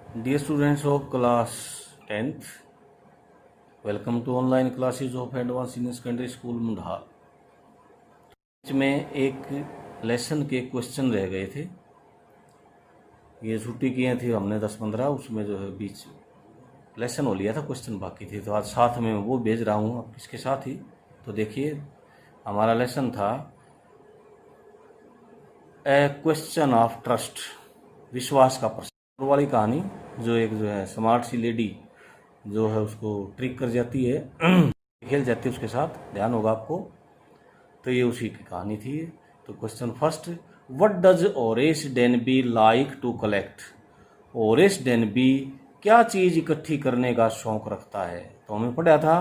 Dear students of class 10th, welcome to online classes of Advanced Senior Secondary School मुंडा। में एक lesson के question रह गए थे। ये छुट्टी किए थे हमने 10-15, उसमें जो है बीच लेसन हो लिया था, क्वेश्चन बाकी थे, तो आज साथ में वो भेज रहा हूँ अब इसके साथ ही। तो देखिए हमारा लेसन था ए क्वेश्चन ऑफ ट्रस्ट, विश्वास का प्रश्न वाली कहानी। जो है स्मार्ट सी लेडी जो है उसको ट्रिक कर जाती है, खेल जाती है उसके साथ, ध्यान होगा आपको। तो ये उसी की कहानी थी। तो question first, what does Horace Danby like to collect? Horace Danby क्या चीज़ इकट्ठी करने का शौक रखता है? तो हमें पढ़ा था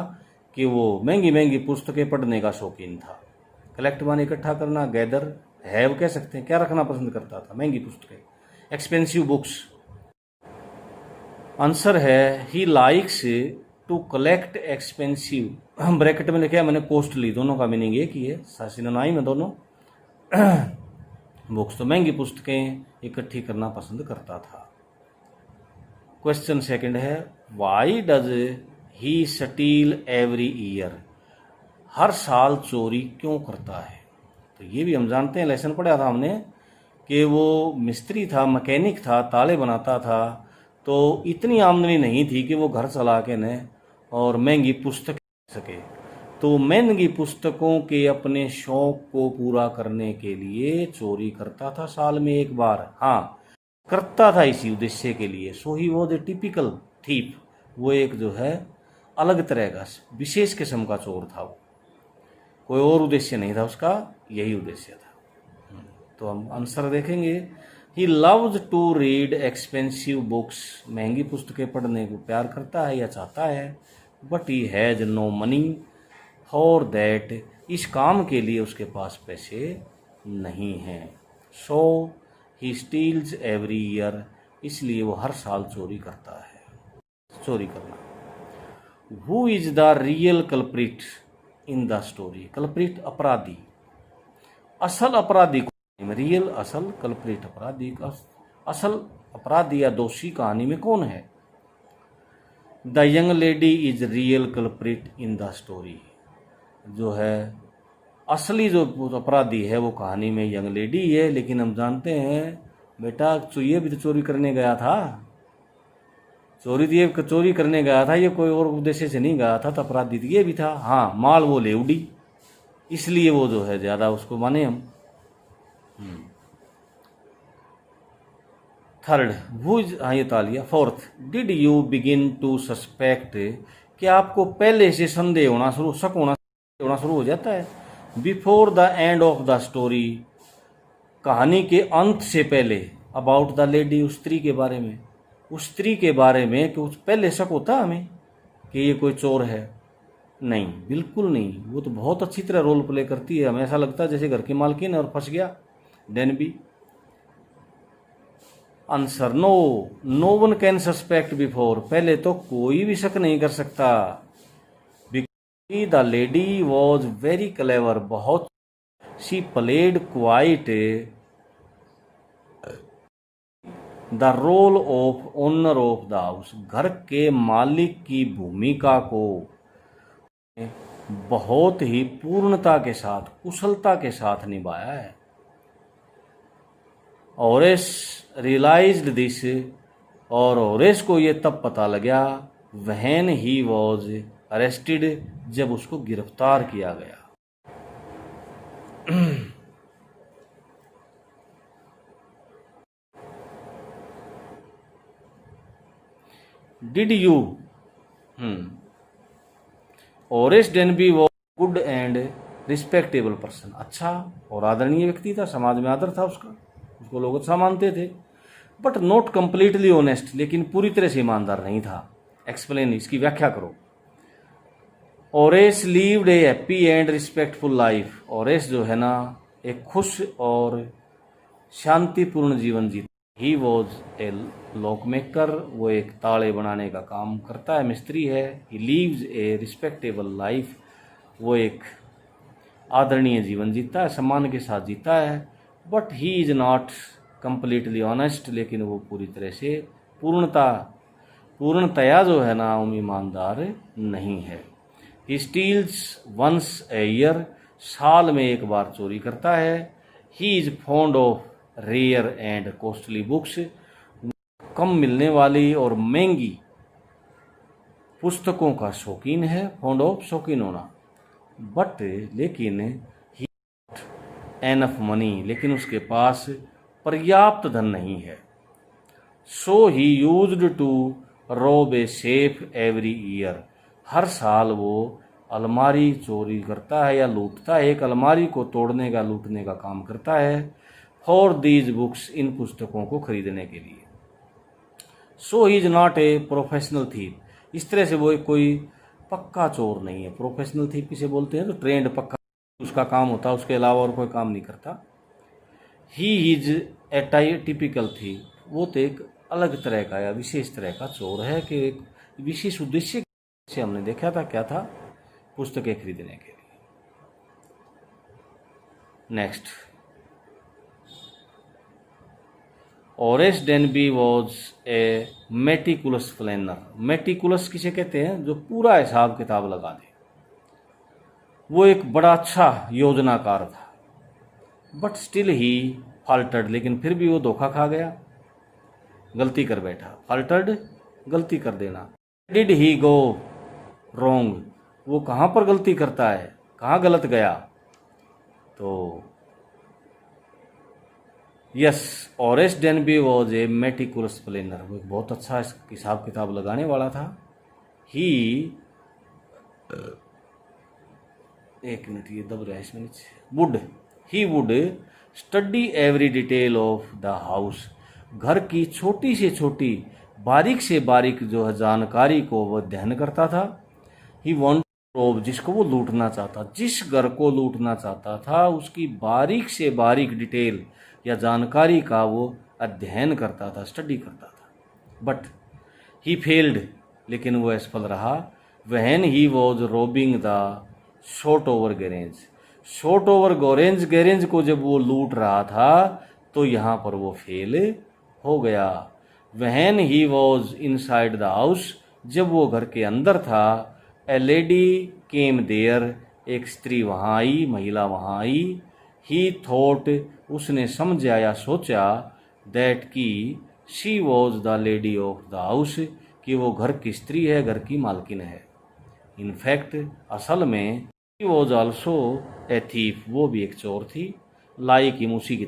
कि वो महंगी महंगी पुस्तकें पढ़ने का शौकीन था। कलेक्ट माने इकट्ठा करना, गैदर हैव कह सकते हैं। क्या रखना पसंद करता था? महंगी पुस्तकें, एक्सपेंसिव बुक्स। आंसर है he likes to collect expensive, bracket में लिखा है मैंने कॉस्टली, दोनों का मीनिंग एक ही है, सिनोनाइम है दोनों। बुक्स तो महंगी पुस्तकें इकट्ठी करना पसंद करता था। क्वेश्चन सेकंड है, why does he steal every year? हर साल चोरी क्यों करता है? तो ये भी हम जानते हैं, लेसन पढ़ा था हमने कि वो मिस्त्री था, मैकेनिक था, ताले बनाता था, तो इतनी आमदनी नहीं थी कि वो घर चला के न और महंगी पुस्तक सके। तो महंगी पुस्तकों के अपने शौक को पूरा करने के लिए चोरी करता था साल में एक बार। हाँ, करता था इसी उद्देश्य के लिए। So he was a typical thief, वो एक जो है अलग तरह का विशेष किस्म का चोर था। वो कोई और उद्देश्य नहीं था उसका, यही उद्देश्य था। तो हम आंसर देखेंगे। He loves to read expensive books, महंगी पुस्तकें पढ़ने को प्यार करता है या चाहता है। But he has no money for that, इस काम के लिए उसके पास पैसे नहीं हैं। So he steals every year, इसलिए वो हर साल चोरी करता है। चोरी करना। Who is the real culprit in the story? Culprit अपराधी, असल अपराधी को, रियल असल, कल्प्रिट अपराधी का। असल अपराधी या दोषी कहानी में कौन है? The young lady is real culprit in the story, जो है असली जो अपराधी है वो कहानी में यंग लेडी है। लेकिन हम जानते हैं बेटा, ये भी तो चोरी करने गया था, चोरी करने गया था, ये कोई और उद्देश्य से नहीं गया था, तो अपराधी ये भी था। हाँ, माल वो ले उड़ी, इसलिए वो जो है ज्यादा उसको माने हम। थर्ड, हाँ ये तालिया। Fourth, did you begin to suspect, क्या आपको पहले से संदेह होना शुरू हो जाता है? Before the end of the story, कहानी के अंत से पहले। अबाउट द लेडी, उस स्त्री के बारे में, उस स्त्री के बारे में कि उस पहले शक होता हमें कि ये कोई चोर है? नहीं, बिल्कुल नहीं। वो तो बहुत अच्छी तरह रोल प्ले करती है, हमें ऐसा लगता है जैसे घर की मालकिन है और फंस गया Danby. Answer, no, no one can suspect before, पहले तो कोई भी शक नहीं कर सकता। The lady was very clever, बहुत, she played quite the role of owner of the house, घर के मालिक की भूमिका को बहुत ही पूर्णता के साथ, कुशलता के साथ निभाया है। ओरेस रियलाइज्ड दिस, और ओरेस को ये तब पता लगा व्हेन ही वॉज अरेस्टेड, जब उसको गिरफ्तार किया गया। Did you, Horace Danby was good and respectable person, अच्छा और आदरणीय व्यक्ति था, समाज में आदर था उसका, उसको लोग अच्छा मानते थे। बट नॉट कंप्लीटली ऑनेस्ट, लेकिन पूरी तरह से ईमानदार नहीं था। एक्सप्लेन, इसकी व्याख्या करो। Horace lived a happy and respectful life, Horace जो है ना एक खुश और शांतिपूर्ण जीवन जीता। He was a lock maker, वो एक ताले बनाने का काम करता है, मिस्त्री है। He leaves A respectable life, वो एक आदरणीय जीवन जीता है, सम्मान के साथ जीता है। But he is not completely honest, लेकिन वो पूरी तरह से पूर्णतया जो है ना वो ईमानदार नहीं है। He steals once a year, साल में एक बार चोरी करता है। He is fond of rare and costly books, कम मिलने वाली और महंगी पुस्तकों का शौकीन है। फॉन्ड ऑफ शौकीन होना। बट लेकिन ही एनफ मनी, लेकिन उसके पास पर्याप्त धन नहीं है। सो ही यूज्ड टू रोब ए सेफ एवरी ईयर, हर साल वो अलमारी चोरी करता है या लूटता है, एक अलमारी को तोड़ने का लूटने का काम करता है। फॉर दीज बुक्स, इन पुस्तकों को खरीदने के लिए। So he is not a professional thief, इस तरह से वो कोई पक्का चोर नहीं है। प्रोफेशनल थीफ किसे बोलते हैं, तो ट्रेंड पक्का उसका काम होता है, उसके अलावा और कोई काम नहीं करता। He is a typical thief, वो तो एक अलग तरह का या विशेष तरह का चोर है कि एक विशेष उद्देश्य से हमने देखा था, क्या था, पुस्तकें खरीदने के लिए। Next, Horace Danby was a meticulous planner. Meticulous किसे कहते हैं, जो पूरा हिसाब किताब लगा दे। वो एक बड़ा अच्छा योजनाकार था। बट स्टिल ही फाल्टर्ड, लेकिन फिर भी वो धोखा खा गया, गलती कर बैठा। फाल्टर्ड, गलती कर देना। डिड ही गो रॉन्ग, वो कहाँ पर गलती करता है, कहाँ गलत गया, तो yes, Horace Danby was a meticulous planner, वो एक बहुत अच्छा हिसाब किताब लगाने वाला था। ही, एक मिनट ये दब रहा है इसमें, he would study every detail of the house, घर की छोटी से छोटी बारीक से बारीक जो है जानकारी को वह अध्ययन करता था। ही वॉन्ट रोब, जिसको वो लूटना चाहता, जिस घर को लूटना चाहता था उसकी बारीक से बारीक डिटेल या जानकारी का वो अध्ययन करता था, स्टडी करता था। बट ही फेल्ड, लेकिन वो असफल रहा। When he was robin the short over garage, short over garage को जब वो लूट रहा था तो यहाँ पर वो फेल हो गया। When he was inside the house, जब वो घर के अंदर था, ए लेडी केम देयर, एक स्त्री वहाँ आई, महिला वहाँ आई। ही थॉट, उसने समझा या सोचा, दैट की she was the lady of the house, कि वो घर की स्त्री है, घर की मालकिन है। इनफैक्ट, असल में, she was also a thief, वो भी एक चोर थी। लाइक हिम, उसी की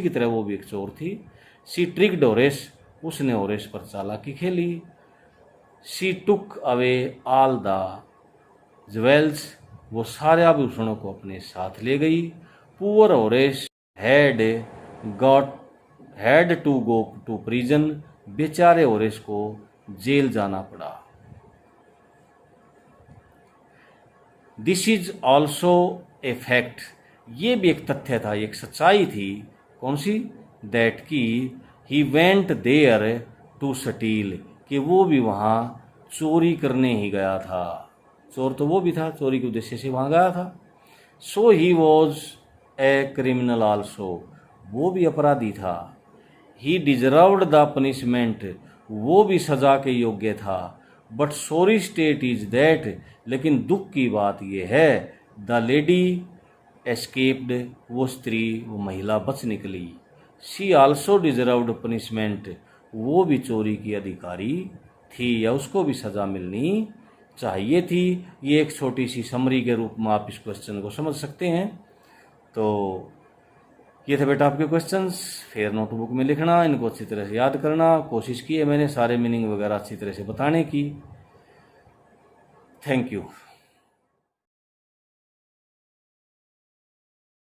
तरह वो भी एक चोर थी। शी ट्रिक्ड ओरेस, उसने ओरेस पर चालाकी खेली। She took away all the jewels, वो सारे आभूषणों को अपने साथ ले गई। Poor Horace had to go to prison, बेचारे ओरेस को जेल जाना पड़ा। This is also a fact, ये भी एक तथ्य था, एक सच्चाई थी। कौन सी, दैट की he went there to steal, कि वो भी वहाँ चोरी करने ही गया था। चोर तो वो भी था, चोरी के उद्देश्य से वहाँ गया था। So he was a criminal also, वो भी अपराधी था। ही डिजर्व्ड द पनिशमेंट, वो भी सजा के योग्य था। But sorry state is that, लेकिन दुख की बात यह है, द लेडी एस्केप्ड, वो स्त्री, वो महिला बच निकली। शी आल्सो डिजर्व्ड पनिशमेंट, वो भी चोरी की अधिकारी थी या उसको भी सजा मिलनी चाहिए थी। ये एक छोटी सी समरी के रूप में आप इस क्वेश्चन को समझ सकते हैं। तो ये थे बेटा आपके क्वेश्चंस, फिर नोटबुक में लिखना, इनको अच्छी तरह से याद करना। कोशिश की है मैंने सारे मीनिंग वगैरह अच्छी तरह से बताने की। Thank you.